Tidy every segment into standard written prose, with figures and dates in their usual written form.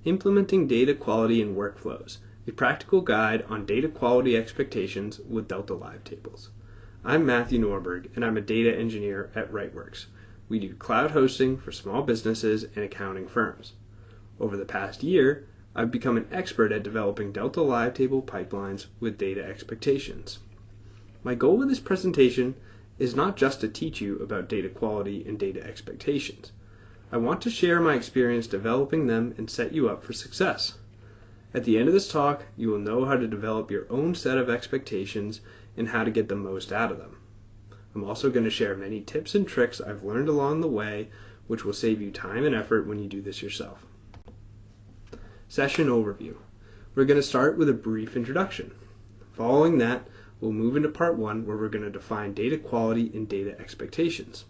Implementing Data Quality in Workflows, a practical guide on data quality expectations with Delta Live tables. I'm Matthew Norberg, and I'm a data engineer at Writeworks. We do cloud hosting for small businesses and accounting firms. Over the past year, I've become an expert at developing Delta Live table pipelines with data expectations. My goal with this presentation is not just to teach you about data quality and data expectations. I want to share my experience developing them and set you up for success. At the end of this talk, you will know how to develop your own set of expectations and how to get the most out of them. I'm also going to share many tips and tricks I've learned along the way, which will save you time and effort when you do this yourself. Session overview. We're going to start with a brief introduction. Following that, we'll move into part 1, where we're going to define data quality and data expectations.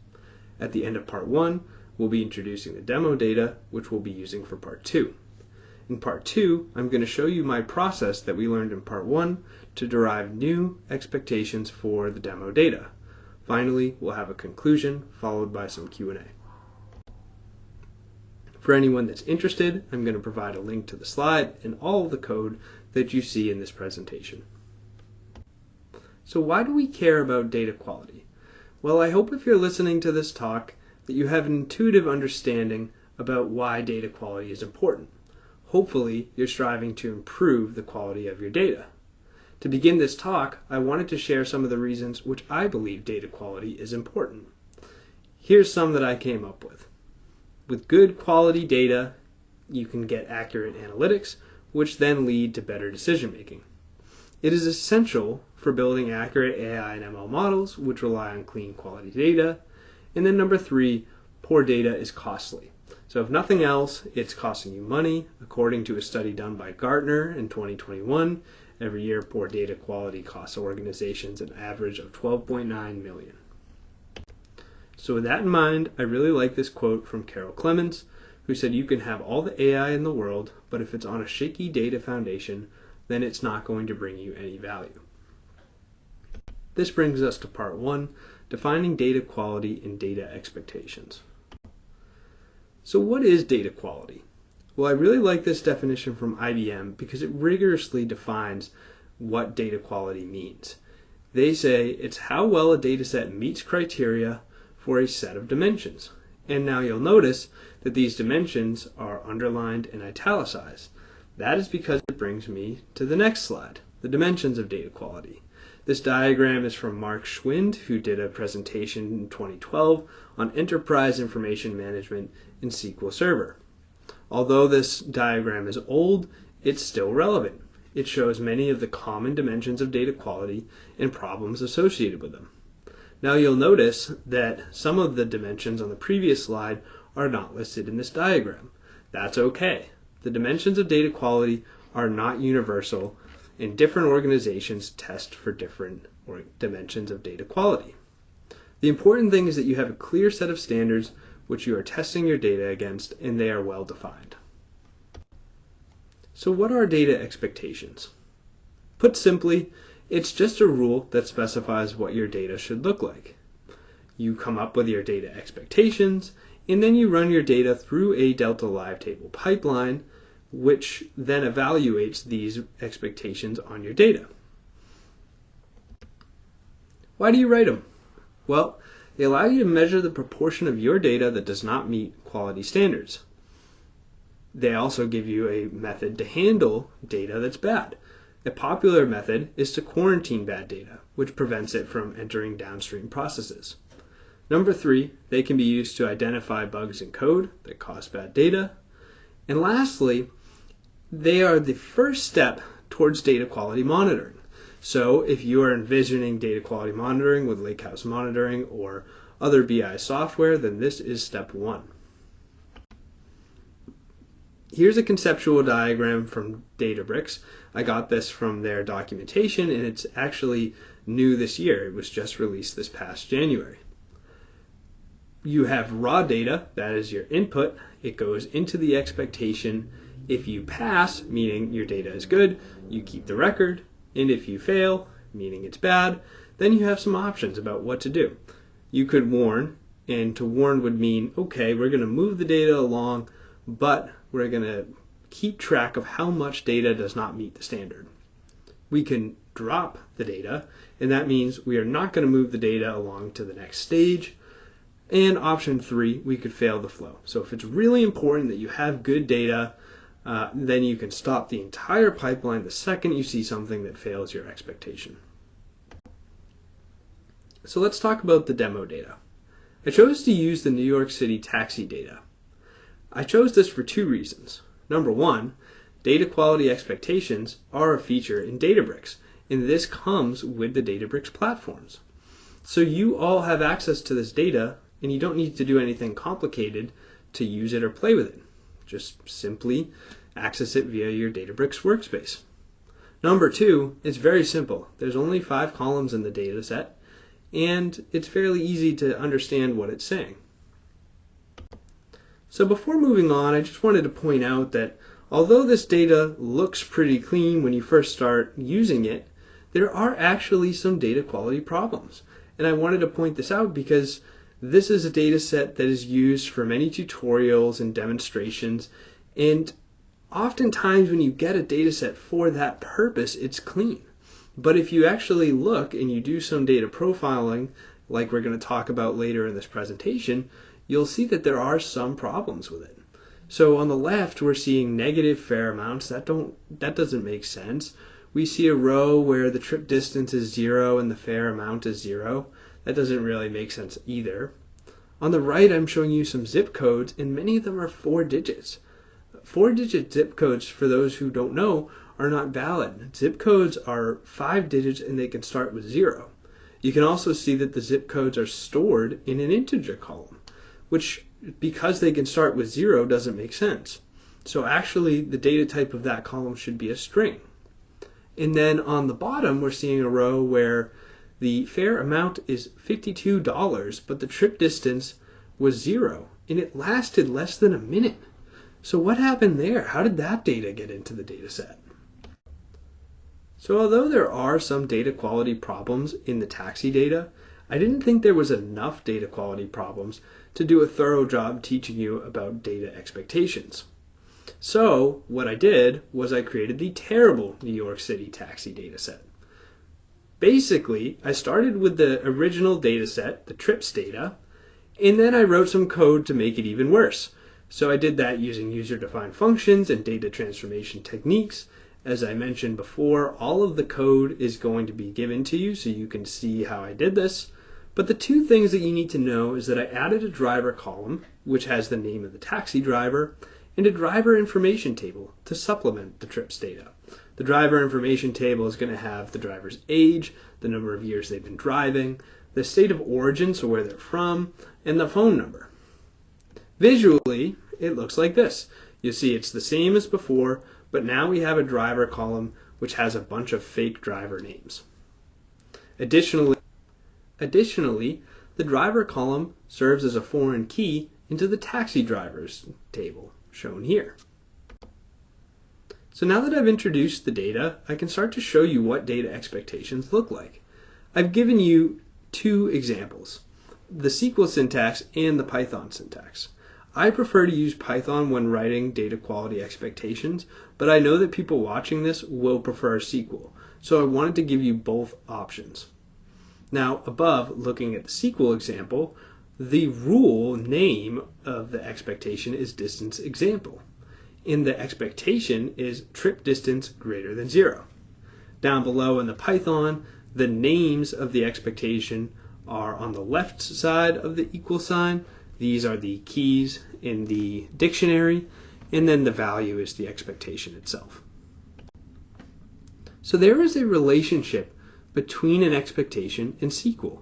At the end of part 1, we'll be introducing the demo data, which we'll be using for part 2. In part 2, I'm going to show you my process that we learned in part 1 to derive new expectations for the demo data. Finally, we'll have a conclusion followed by some Q&A. For anyone that's interested, I'm going to provide a link to the slide and all of the code that you see in this presentation. So why do we care about data quality? Well, I hope if you're listening to this talk that you have an intuitive understanding about why data quality is important. Hopefully, you're striving to improve the quality of your data. To begin this talk, I wanted to share some of the reasons which I believe data quality is important. Here's some that I came up with. With good quality data, you can get accurate analytics, which then lead to better decision making. It is essential for building accurate AI and ML models, which rely on clean quality data. And then number 3, poor data is costly. So if nothing else, it's costing you money. According to a study done by Gartner in 2021, every year poor data quality costs organizations an average of $12.9 million. So with that in mind, I really like this quote from Carol Clements, who said, "You can have all the AI in the world, but if it's on a shaky data foundation, then it's not going to bring you any value." This brings us to part 1, defining data quality and data expectations. So what is data quality? Well, I really like this definition from IBM because it rigorously defines what data quality means. They say it's how well a data set meets criteria for a set of dimensions. And now you'll notice that these dimensions are underlined and italicized. That is because it brings me to the next slide, the dimensions of data quality. This diagram is from Mark Schwind, who did a presentation in 2012 on enterprise information management in SQL Server. Although this diagram is old, it's still relevant. It shows many of the common dimensions of data quality and problems associated with them. Now you'll notice that some of the dimensions on the previous slide are not listed in this diagram. That's okay. The dimensions of data quality are not universal, and different organizations test for different dimensions of data quality. The important thing is that you have a clear set of standards which you are testing your data against, and they are well defined. So what are data expectations? Put simply, it's just a rule that specifies what your data should look like. You come up with your data expectations, and then you run your data through a Delta Live table pipeline, which then evaluates these expectations on your data. Why do you write them? Well, they allow you to measure the proportion of your data that does not meet quality standards. They also give you a method to handle data that's bad. A popular method is to quarantine bad data, which prevents it from entering downstream processes. Number 3, they can be used to identify bugs in code that cause bad data. And lastly, they are the first step towards data quality monitoring. So if you are envisioning data quality monitoring with Lakehouse Monitoring or other BI software, then this is step 1. Here's a conceptual diagram from Databricks. I got this from their documentation, and it's actually new this year. It was just released this past January. You have raw data, that is your input. It goes into the expectation. If you pass, meaning your data is good, you keep the record. And if you fail, meaning it's bad, then you have some options about what to do. You could warn, and to warn would mean, okay, we're going to move the data along, but we're going to keep track of how much data does not meet the standard. We can drop the data, and that means we are not going to move the data along to the next stage. And option 3, we could fail the flow. So if it's really important that you have good data, then you can stop the entire pipeline the second you see something that fails your expectation. So let's talk about the demo data. I chose to use the New York City taxi data. I chose this for 2 reasons. Number 1, data quality expectations are a feature in Databricks, and this comes with the Databricks platforms. So you all have access to this data, and you don't need to do anything complicated to use it or play with it. Just simply access it via your Databricks workspace. Number 2, it's very simple. There's only 5 columns in the data set, and it's fairly easy to understand what it's saying. So before moving on, I just wanted to point out that although this data looks pretty clean when you first start using it, there are actually some data quality problems. And I wanted to point this out because this is a data set that is used for many tutorials and demonstrations, and oftentimes when you get a data set for that purpose, it's clean. But if you actually look and you do some data profiling, like we're going to talk about later in this presentation, you'll see that there are some problems with it. So on the left, we're seeing negative fare amounts. That doesn't make sense. We see a row where the trip distance is 0 and the fare amount is 0. That doesn't really make sense either. On the right, I'm showing you some zip codes, and many of them are 4 digits. 4-digit zip codes, for those who don't know, are not valid. Zip codes are 5 digits and they can start with 0. You can also see that the zip codes are stored in an integer column, which, because they can start with 0, doesn't make sense. So actually, the data type of that column should be a string. And then on the bottom, we're seeing a row where the fare amount is $52, but the trip distance was 0, and it lasted less than a minute. So what happened there? How did that data get into the data set? So although there are some data quality problems in the taxi data, I didn't think there was enough data quality problems to do a thorough job teaching you about data expectations. So what I did was I created the terrible New York City taxi data set. Basically, I started with the original data set, the trips data, and then I wrote some code to make it even worse. So I did that using user-defined functions and data transformation techniques. As I mentioned before, all of the code is going to be given to you so you can see how I did this. But the 2 things that you need to know is that I added a driver column, which has the name of the taxi driver, and a driver information table to supplement the trips data. The driver information table is going to have the driver's age, the number of years they've been driving, the state of origin, so where they're from, and the phone number. Visually, it looks like this. You see it's the same as before, but now we have a driver column which has a bunch of fake driver names. Additionally, the driver column serves as a foreign key into the taxi drivers table, shown here. So now that I've introduced the data, I can start to show you what data expectations look like. I've given you 2 examples, the SQL syntax and the Python syntax. I prefer to use Python when writing data quality expectations, but I know that people watching this will prefer SQL, so I wanted to give you both options. Now above, looking at the SQL example, the rule name of the expectation is distance example, and the expectation is trip distance greater than 0. Down below in the Python, the names of the expectation are on the left side of the equal sign. These are the keys in the dictionary, and then the value is the expectation itself. So there is a relationship between an expectation and SQL.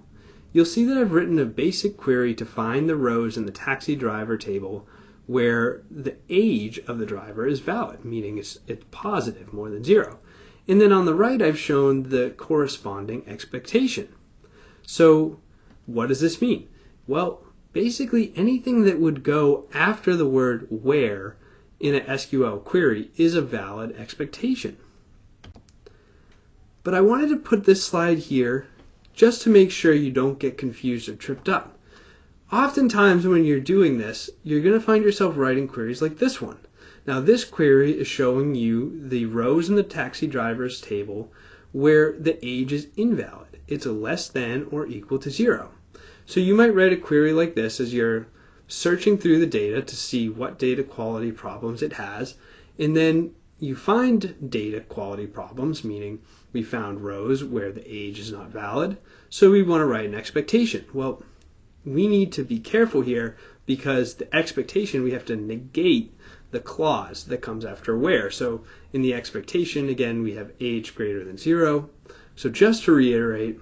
You'll see that I've written a basic query to find the rows in the taxi driver table where the age of the driver is valid, meaning it's positive, more than 0. And then on the right, I've shown the corresponding expectation. So what does this mean? Well, basically anything that would go after the word where in an SQL query is a valid expectation. But I wanted to put this slide here just to make sure you don't get confused or tripped up. Oftentimes when you're doing this, you're going to find yourself writing queries like this one. Now this query is showing you the rows in the taxi driver's table where the age is invalid. It's less than or equal to 0. So you might write a query like this as you're searching through the data to see what data quality problems it has, and then you find data quality problems, meaning we found rows where the age is not valid, so we want to write an expectation. Well, we need to be careful here because the expectation, we have to negate the clause that comes after where. So in the expectation, again, we have age greater than 0. So just to reiterate,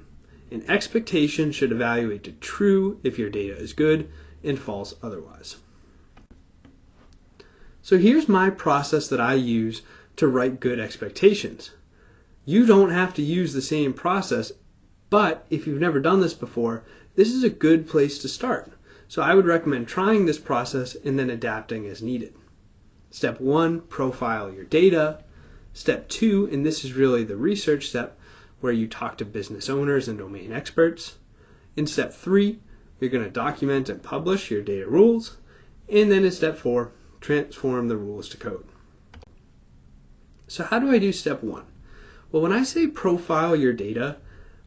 an expectation should evaluate to true if your data is good and false otherwise. So here's my process that I use to write good expectations. You don't have to use the same process, but if you've never done this before, this is a good place to start. So I would recommend trying this process and then adapting as needed. Step 1, profile your data. Step 2, and this is really the research step, where you talk to business owners and domain experts. In step 3, you're going to document and publish your data rules. And then in step 4, transform the rules to code. So how do I do step 1? Well, when I say profile your data,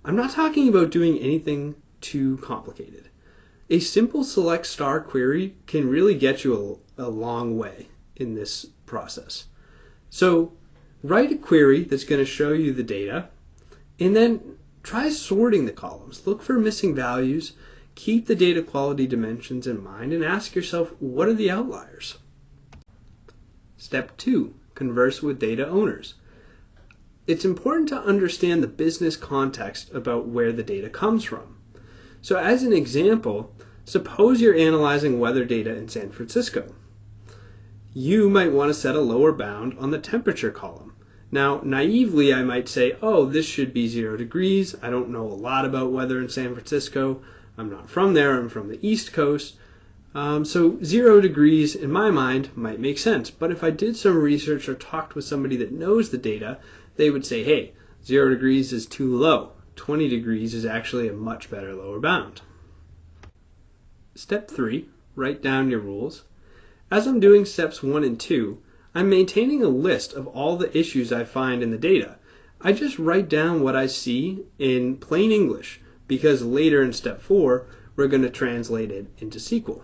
I'm not talking about doing anything too complicated. A simple select star query can really get you a long way in this process. So write a query that's going to show you the data, and then try sorting the columns. Look for missing values, keep the data quality dimensions in mind, and ask yourself, what are the outliers? Step 2, converse with data owners. It's important to understand the business context about where the data comes from. So as an example, suppose you're analyzing weather data in San Francisco. You might want to set a lower bound on the temperature column. Now, naively, I might say, oh, this should be 0 degrees. I don't know a lot about weather in San Francisco. I'm not from there. I'm from the East Coast. So 0 degrees, in my mind, might make sense. But if I did some research or talked with somebody that knows the data, they would say, hey, 0 degrees is too low. 20 degrees is actually a much better lower bound. Step 3, write down your rules. As I'm doing steps 1 and 2, I'm maintaining a list of all the issues I find in the data. I just write down what I see in plain English, because later in step 4, we're going to translate it into SQL.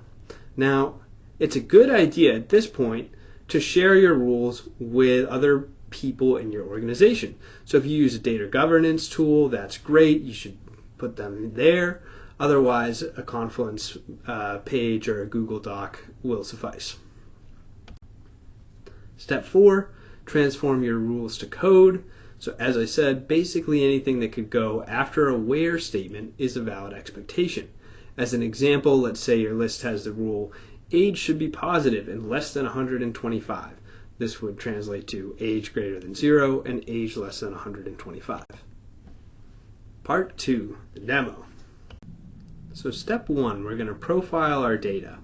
Now, it's a good idea at this point to share your rules with other people in your organization. So if you use a data governance tool, that's great. You should put them there. Otherwise, a Confluence page or a Google Doc will suffice. Step 4, transform your rules to code. So as I said, basically anything that could go after a where statement is a valid expectation. As an example, let's say your list has the rule, age should be positive and less than 125. This would translate to age greater than 0 and age less than 125. Part 2, the demo. So step 1, we're going to profile our data.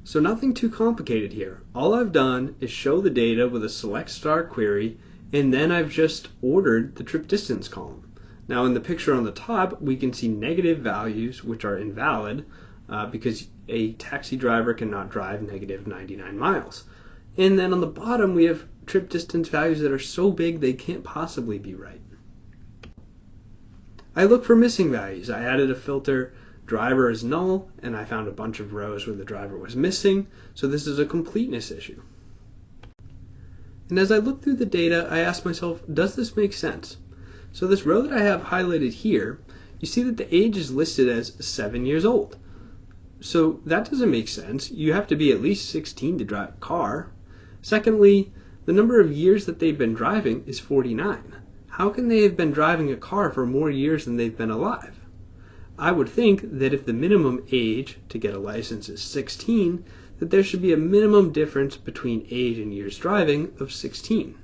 So nothing too complicated here. All I've done is show the data with a select star query, and then I've just ordered the trip distance column. Now in the picture on the top, we can see negative values, which are invalid, because a taxi driver cannot drive negative 99 miles. And then on the bottom, we have trip distance values that are so big they can't possibly be right. I look for missing values. I added a filter, driver is null, and I found a bunch of rows where the driver was missing, so this is a completeness issue. And as I look through the data, I ask myself, does this make sense? So this row that I have highlighted here, you see that the age is listed as 7 years old. So that doesn't make sense. You have to be at least 16 to drive a car. Secondly, the number of years that they've been driving is 49. How can they have been driving a car for more years than they've been alive? I would think that if the minimum age to get a license is 16, that there should be a minimum difference between age and years driving of 16.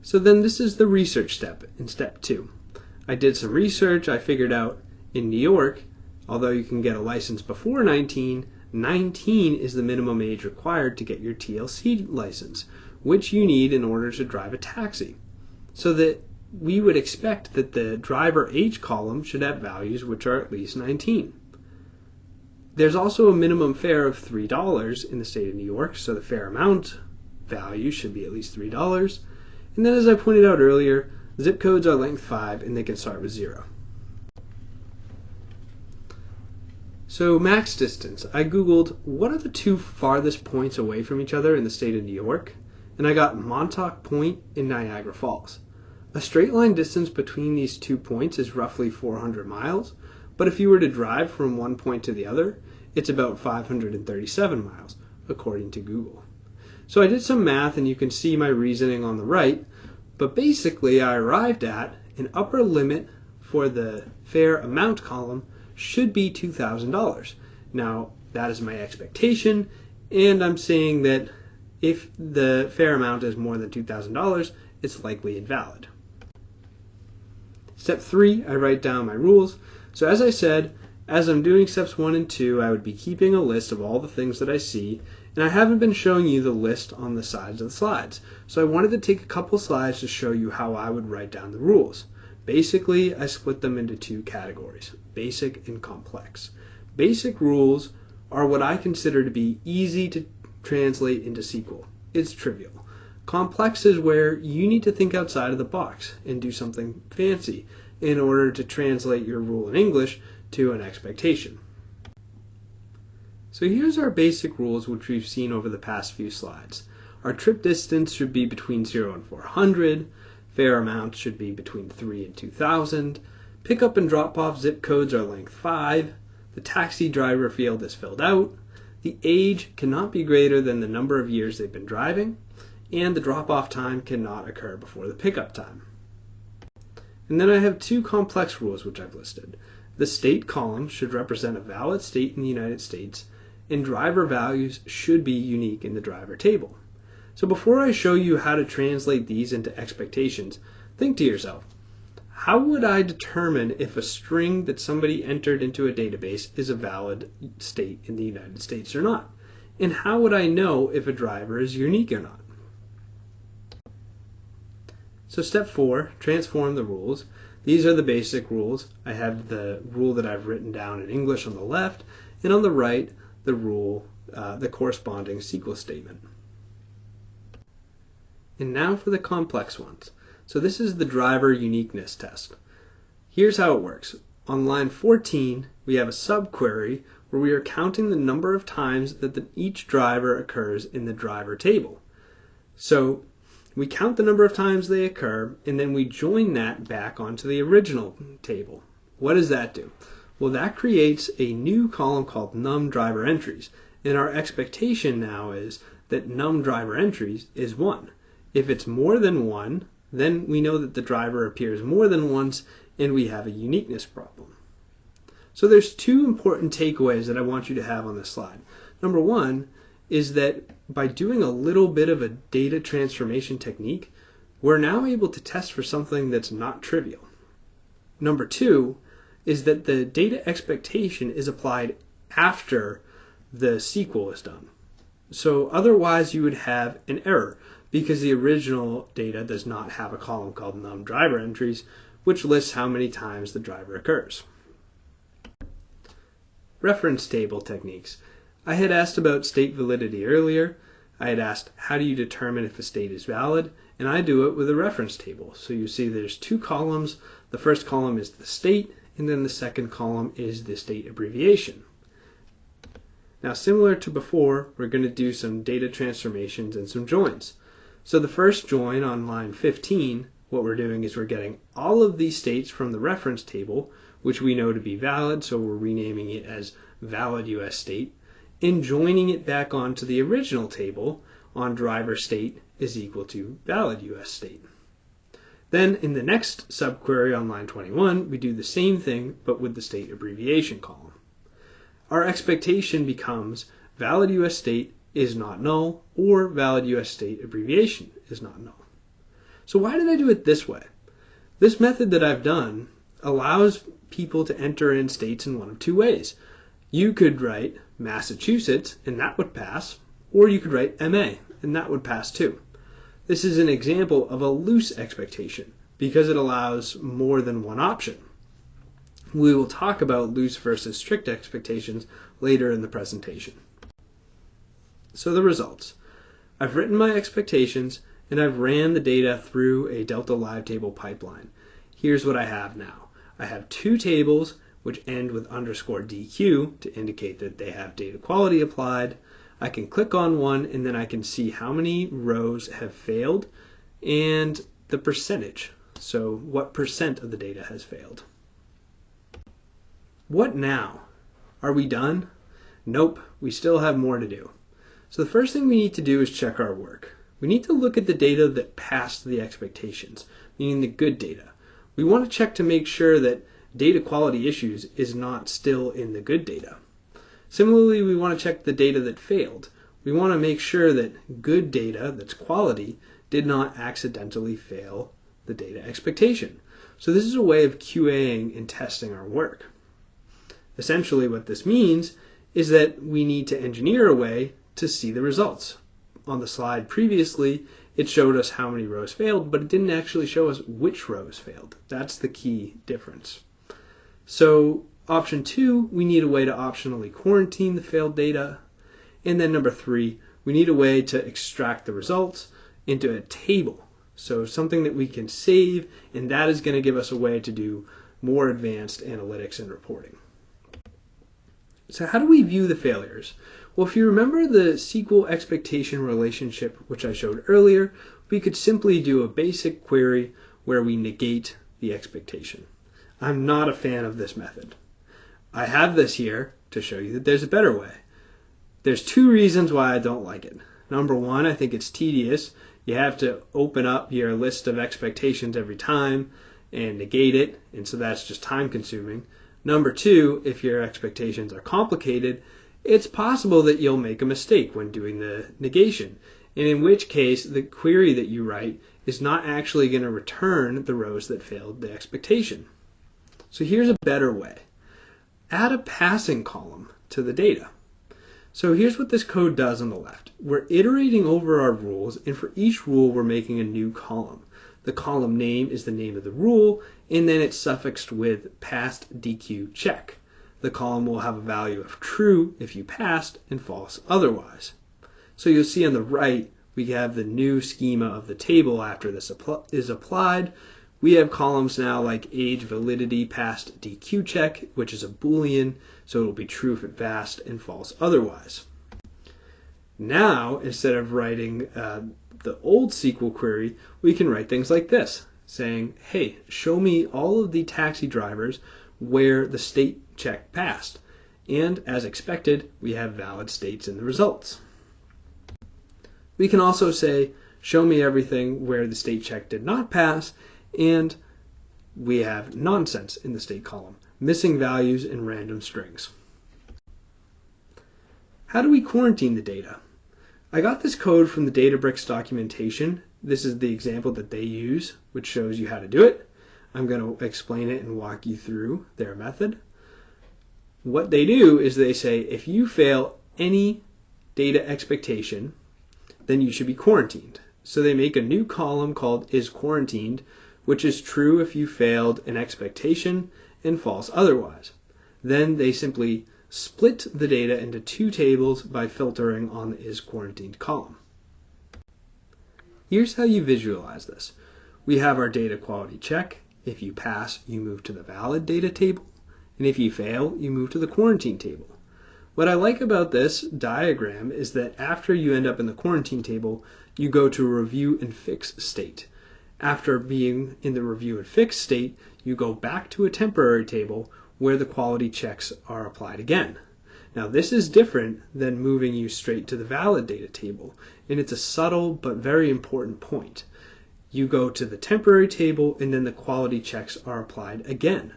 So then this is the research step in step 2. I did some research. I figured out in New York, although you can get a license before 19, 19 is the minimum age required to get your TLC license, which you need in order to drive a taxi. So that we would expect that the driver age column should have values which are at least 19. There's also a minimum fare of $3 in the state of New York, so the fare amount value should be at least $3. And then, as I pointed out earlier, zip codes are length 5 and they can start with 0. So max distance, I googled what are the two farthest points away from each other in the state of New York, and I got Montauk Point and Niagara Falls. A straight line distance between these 2 points is roughly 400 miles, but if you were to drive from one point to the other, it's about 537 miles, according to Google. So I did some math, and you can see my reasoning on the right, but basically I arrived at an upper limit for the fare amount column should be $2,000. Now, that is my expectation, and I'm saying that if the fare amount is more than $2,000, it's likely invalid. Step 3, I write down my rules. So as I said, as I'm doing steps 1 and 2, I would be keeping a list of all the things that I see, and I haven't been showing you the list on the sides of the slides. So I wanted to take a couple slides to show you how I would write down the rules. Basically, I split them into 2 categories, basic and complex. Basic rules are what I consider to be easy to translate into SQL. It's trivial. Complex is where you need to think outside of the box and do something fancy in order to translate your rule in English to an expectation. So here's our basic rules, which we've seen over the past few slides. Our trip distance should be between 0 and 400. Fare amount should be between 3 and 2,000. Pickup and drop-off zip codes are length 5. The taxi driver field is filled out. The age cannot be greater than the number of years they've been driving. And the drop-off time cannot occur before the pickup time. And then I have 2 complex rules which I've listed. The state column should represent a valid state in the United States, and driver values should be unique in the driver table. So before I show you how to translate these into expectations, think to yourself, how would I determine if a string that somebody entered into a database is a valid state in the United States or not? And how would I know if a driver is unique or not? So step 4, transform the rules. These are the basic rules. I have the rule that I've written down in English on the left, and on the right, the rule, the corresponding SQL statement. And now for the complex ones. So this is the driver uniqueness test. Here's how it works. On line 14, we have a subquery where we are counting the number of times that each driver occurs in the driver table. So we count the number of times they occur, and then we join that back onto the original table. What does that do? Well, that creates a new column called num driver entries, and our expectation now is that num driver entries is 1. If it's more than 1, then we know that the driver appears more than once, and we have a uniqueness problem. So there's 2 important takeaways that I want you to have on this slide. Number 1 is that by doing a little bit of a data transformation technique, we're now able to test for something that's not trivial. Number 2 is that the data expectation is applied after the SQL is done. So otherwise you would have an error because the original data does not have a column called num driver entries, which lists how many times the driver occurs. Reference table techniques. I had asked about state validity earlier. I had asked, how do you determine if a state is valid? And I do it with a reference table. So you see there's 2 columns. The first column is the state, and then the second column is the state abbreviation. Now, similar to before, we're going to do some data transformations and some joins. So the first join on line 15, what we're doing is we're getting all of these states from the reference table, which we know to be valid, so we're renaming it as valid US state, and joining it back onto the original table on driver state is equal to valid US state. Then in the next subquery on line 21, we do the same thing, but with the state abbreviation column. Our expectation becomes valid US state is not null, or valid US state abbreviation is not null. So why did I do it this way? This method that I've done allows people to enter in states in one of 2 ways. You could write Massachusetts, and that would pass, or you could write MA, and that would pass too. This is an example of a loose expectation because it allows more than one option. We will talk about loose versus strict expectations later in the presentation. So the results. I've written my expectations and I've ran the data through a Delta Live table pipeline. Here's what I have now. I have two tables which end with _DQ to indicate that they have data quality applied. I can click on one and then I can see how many rows have failed and the percentage. So what percent of the data has failed. What now? Are we done? Nope, we still have more to do. So the first thing we need to do is check our work. We need to look at the data that passed the expectations, meaning the good data. We want to check to make sure that data quality issues is not still in the good data. Similarly, we want to check the data that failed. We want to make sure that good data that's quality did not accidentally fail the data expectation. So this is a way of QAing and testing our work. Essentially what this means is that we need to engineer a way to see the results. On the slide previously, it showed us how many rows failed, but it didn't actually show us which rows failed. That's the key difference. So option 2, we need a way to optionally quarantine the failed data. And then number 3, we need a way to extract the results into a table. So something that we can save, and that is going to give us a way to do more advanced analytics and reporting. So how do we view the failures? Well, if you remember the SQL expectation relationship, which I showed earlier, we could simply do a basic query where we negate the expectation. I'm not a fan of this method. I have this here to show you that there's a better way. There's 2 reasons why I don't like it. Number 1, I think it's tedious. You have to open up your list of expectations every time and negate it, and so that's just time consuming. Number 2, if your expectations are complicated, it's possible that you'll make a mistake when doing the negation, and in which case the query that you write is not actually going to return the rows that failed the expectation. So here's a better way. Add a passing column to the data. So here's what this code does on the left. We're iterating over our rules, and for each rule we're making a new column. The column name is the name of the rule, and then it's suffixed with passed DQ check. The column will have a value of true if you passed and false otherwise. So you'll see on the right we have the new schema of the table after this is applied. We have columns now like age, validity, passed DQ check, which is a Boolean, so it'll be true if it passed and false otherwise. Now, instead of writing the old SQL query, we can write things like this, saying, hey, show me all of the taxi drivers where the state check passed. And as expected, we have valid states in the results. We can also say, show me everything where the state check did not pass, and we have nonsense in the state column, missing values and random strings. How do we quarantine the data? I got this code from the Databricks documentation. This is the example that they use, which shows you how to do it. I'm going to explain it and walk you through their method. What they do is they say if you fail any data expectation, then you should be quarantined. So they make a new column called isQuarantined, which is true if you failed an expectation and false otherwise. Then they simply split the data into 2 tables by filtering on the isQuarantined column. Here's how you visualize this. We have our data quality check. If you pass, you move to the valid data table. And if you fail, you move to the quarantine table. What I like about this diagram is that after you end up in the quarantine table, you go to a review and fix state. After being in the review and fix state, you go back to a temporary table where the quality checks are applied again. Now this is different than moving you straight to the valid data table, and it's a subtle but very important point. You go to the temporary table and then the quality checks are applied again.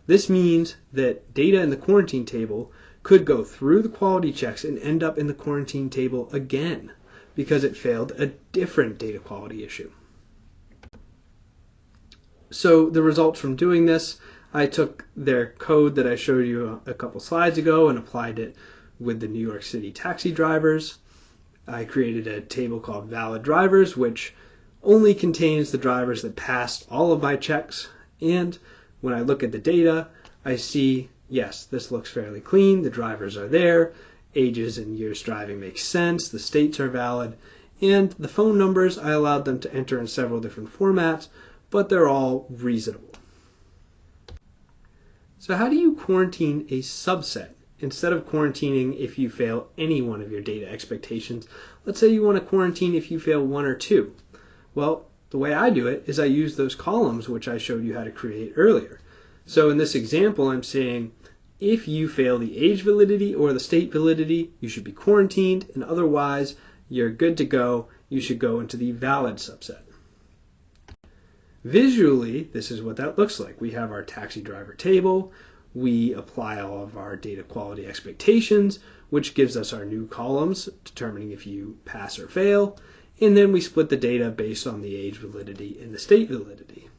This means that data in the quarantine table could go through the quality checks and end up in the quarantine table again because it failed a different data quality issue. So the results from doing this, I took their code that I showed you a couple slides ago and applied it with the New York City taxi drivers. I created a table called valid drivers, which only contains the drivers that passed all of my checks. And when I look at the data, I see yes, this looks fairly clean, the drivers are there, ages and years driving makes sense, the states are valid, and the phone numbers, I allowed them to enter in several different formats, but they're all reasonable. So how do you quarantine a subset? Instead of quarantining if you fail any one of your data expectations, let's say you want to quarantine if you fail one or two. Well, the way I do it is I use those columns which I showed you how to create earlier. So in this example, I'm saying if you fail the age validity or the state validity, you should be quarantined, and otherwise you're good to go. You should go into the valid subset. Visually, this is what that looks like. We have our taxi driver table. We apply all of our data quality expectations, which gives us our new columns, determining if you pass or fail. And then we split the data based on the age validity and the state validity.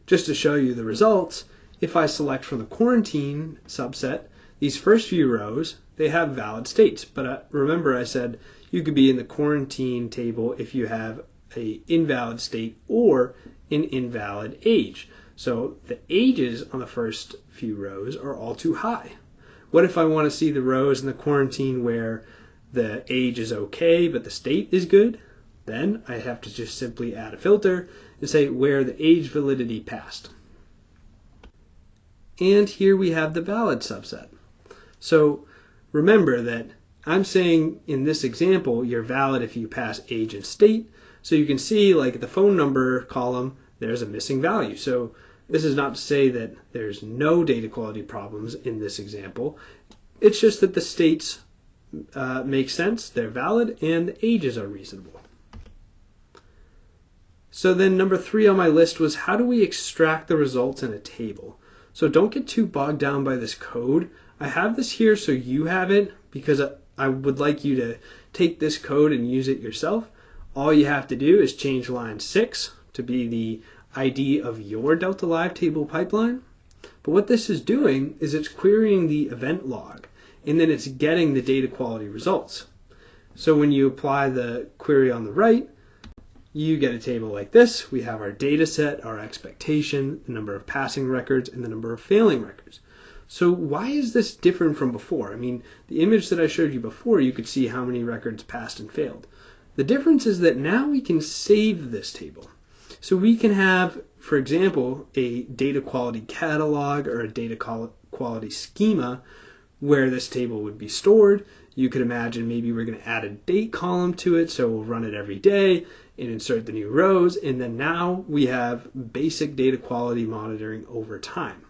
Just to show you the results, if I select from the quarantine subset, these first few rows, they have valid states. But remember I said you could be in the quarantine table if you have an invalid state or an invalid age. So the ages on the first few rows are all too high. What if I want to see the rows in the quarantine where the age is okay but the state is good? Then I have to just simply add a filter and say where the age validity passed. And here we have the valid subset. So remember that I'm saying in this example you're valid if you pass age and state. So you can see like the phone number column, there's a missing value. So this is not to say that there's no data quality problems in this example. It's just that the states make sense, they're valid, and the ages are reasonable. So then number 3 on my list was how do we extract the results in a table? So don't get too bogged down by this code. I have this here so you have it because I would like you to take this code and use it yourself. All you have to do is change line 6 to be the ID of your Delta Live table pipeline. But what this is doing is it's querying the event log, and then it's getting the data quality results. So when you apply the query on the right, you get a table like this. We have our data set, our expectation, the number of passing records, and the number of failing records. So why is this different from before? I mean, the image that I showed you before, you could see how many records passed and failed. The difference is that now we can save this table. So we can have, for example, a data quality catalog or a data quality schema where this table would be stored. You could imagine maybe we're going to add a date column to it, so we'll run it every day and insert the new rows, and then now we have basic data quality monitoring over time.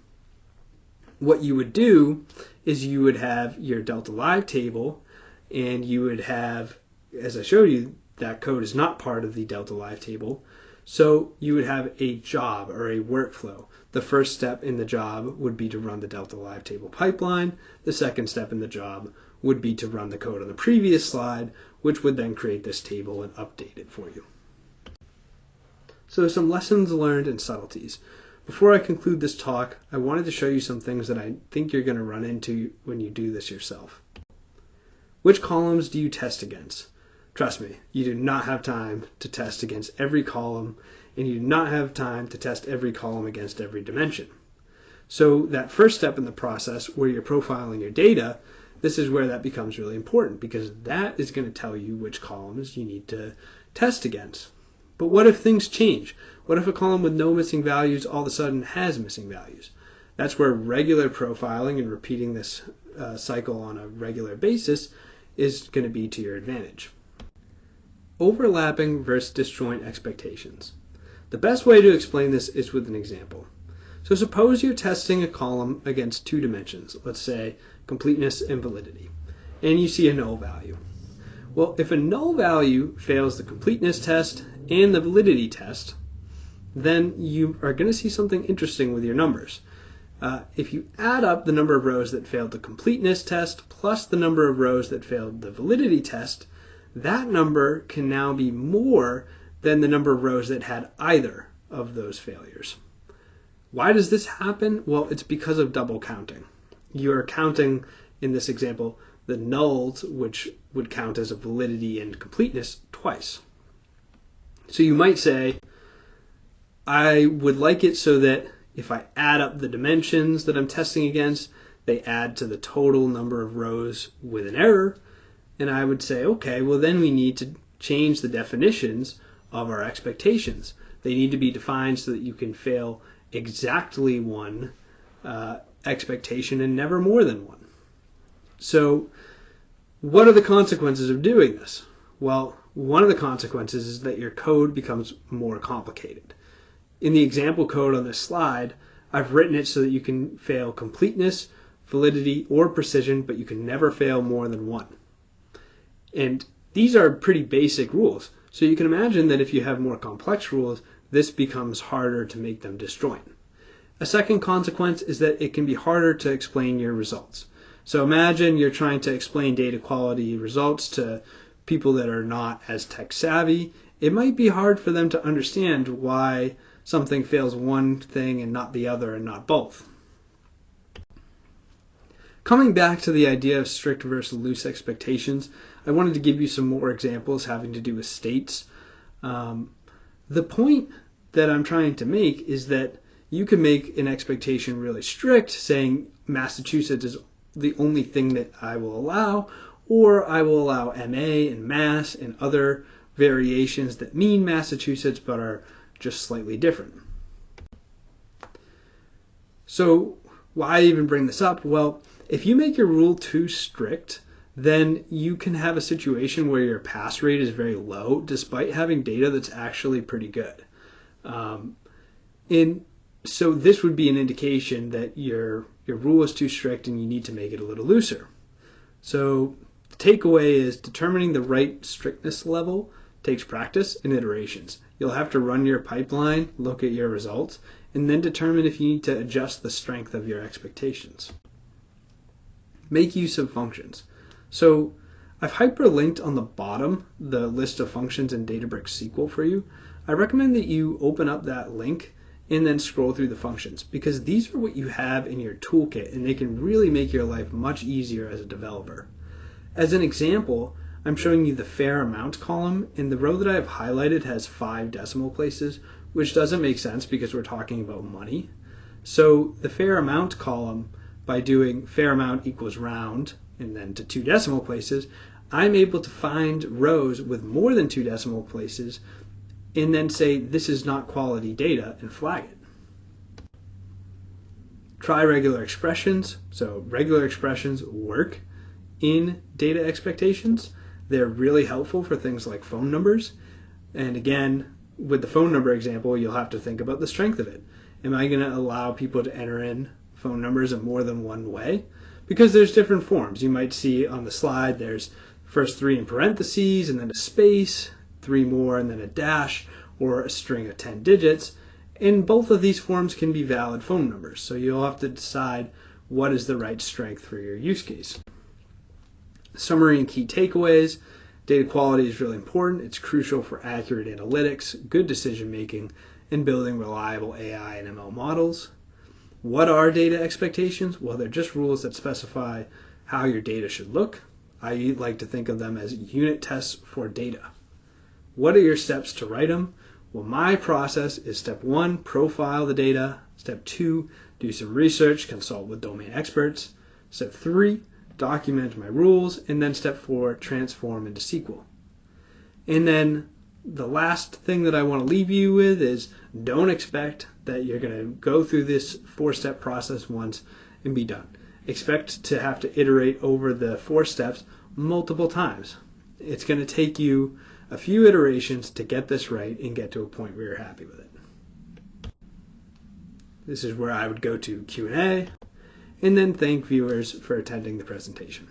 What you would do is you would have your Delta Live table, and you would have, as I showed you, that code is not part of the Delta Live table, so you would have a job or a workflow. The first step in the job would be to run the Delta Live table pipeline. The second step in the job would be to run the code on the previous slide, which would then create this table and update it for you. So some lessons learned and subtleties. Before I conclude this talk, I wanted to show you some things that I think you're going to run into when you do this yourself. Which columns do you test against? Trust me, you do not have time to test against every column, and you do not have time to test every column against every dimension. So that first step in the process where you're profiling your data, this is where that becomes really important because that is going to tell you which columns you need to test against. But what if things change? What if a column with no missing values all of a sudden has missing values? That's where regular profiling and repeating this cycle on a regular basis is going to be to your advantage. Overlapping versus disjoint expectations. The best way to explain this is with an example. So suppose you're testing a column against 2 dimensions, let's say completeness and validity, and you see a null value. Well, if a null value fails the completeness test and the validity test, then you are going to see something interesting with your numbers. If you add up the number of rows that failed the completeness test plus the number of rows that failed the validity test, that number can now be more than the number of rows that had either of those failures. Why does this happen? Well, it's because of double counting. You're counting, in this example, the nulls, which would count as a validity and completeness, twice. So you might say, I would like it so that If I add up the dimensions that I'm testing against, they add to the total number of rows with an error. And I would say, okay, well then we need to change the definitions of our expectations. They need to be defined so that you can fail exactly one expectation and never more than one. So what are the consequences of doing this? Well, one of the consequences is that your code becomes more complicated. In the example code on this slide, I've written it so that you can fail completeness, validity, or precision, but you can never fail more than one. And these are pretty basic rules. So you can imagine that if you have more complex rules, this becomes harder to make them disjoint. A second consequence is that it can be harder to explain your results. So imagine you're trying to explain data quality results to people that are not as tech savvy. It might be hard for them to understand why something fails one thing and not the other and not both. Coming back to the idea of strict versus loose expectations, I wanted to give you some more examples having to do with states. The point that I'm trying to make is that you can make an expectation really strict, saying Massachusetts is the only thing that I will allow, or I will allow MA and Mass and other variations that mean Massachusetts but are just slightly different. So why even bring this up? Well, if you make your rule too strict, then you can have a situation where your pass rate is very low despite having data that's actually pretty good. So this would be an indication that your rule is too strict and you need to make it a little looser. So the takeaway is determining the right strictness level takes practice and iterations. You'll have to run your pipeline, look at your results, and then determine if you need to adjust the strength of your expectations. Make use of functions. So I've hyperlinked on the bottom the list of functions in Databricks SQL for you. I recommend that you open up that link and then scroll through the functions, because these are what you have in your toolkit and they can really make your life much easier as a developer. As an example, I'm showing you the fair amount column, and the row that I have highlighted has 5 decimal places, which doesn't make sense because we're talking about money. So the fair amount column, by doing fair amount equals round and then to 2 decimal places, I'm able to find rows with more than 2 decimal places and then say this is not quality data and flag it. Try regular expressions. So regular expressions work in data expectations. They're really helpful for things like phone numbers. And again, with the phone number example, you'll have to think about the strength of it. Am I going to allow people to enter in phone numbers in more than one way? Because there's different forms. You might see on the slide there's first 3 in parentheses and then a space, 3 more and then a dash, or a string of 10 digits. And both of these forms can be valid phone numbers. So you'll have to decide what is the right strength for your use case. Summary and key takeaways. Data quality is really important. It's crucial for accurate analytics, good decision making, and building reliable AI and ML models. What are data expectations? Well, they're just rules that specify how your data should look. I like to think of them as unit tests for data. What are your steps to write them? Well, my process is step 1, profile the data. Step 2, do some research, consult with domain experts. Step 3, document my rules. And then step 4, transform into SQL. And then the last thing that I want to leave you with is don't expect that you're going to go through this 4-step process once and be done. Expect to have to iterate over the 4 steps multiple times. It's going to take you a few iterations to get this right and get to a point where you're happy with it. This is where I would go to Q&A and then thank viewers for attending the presentation.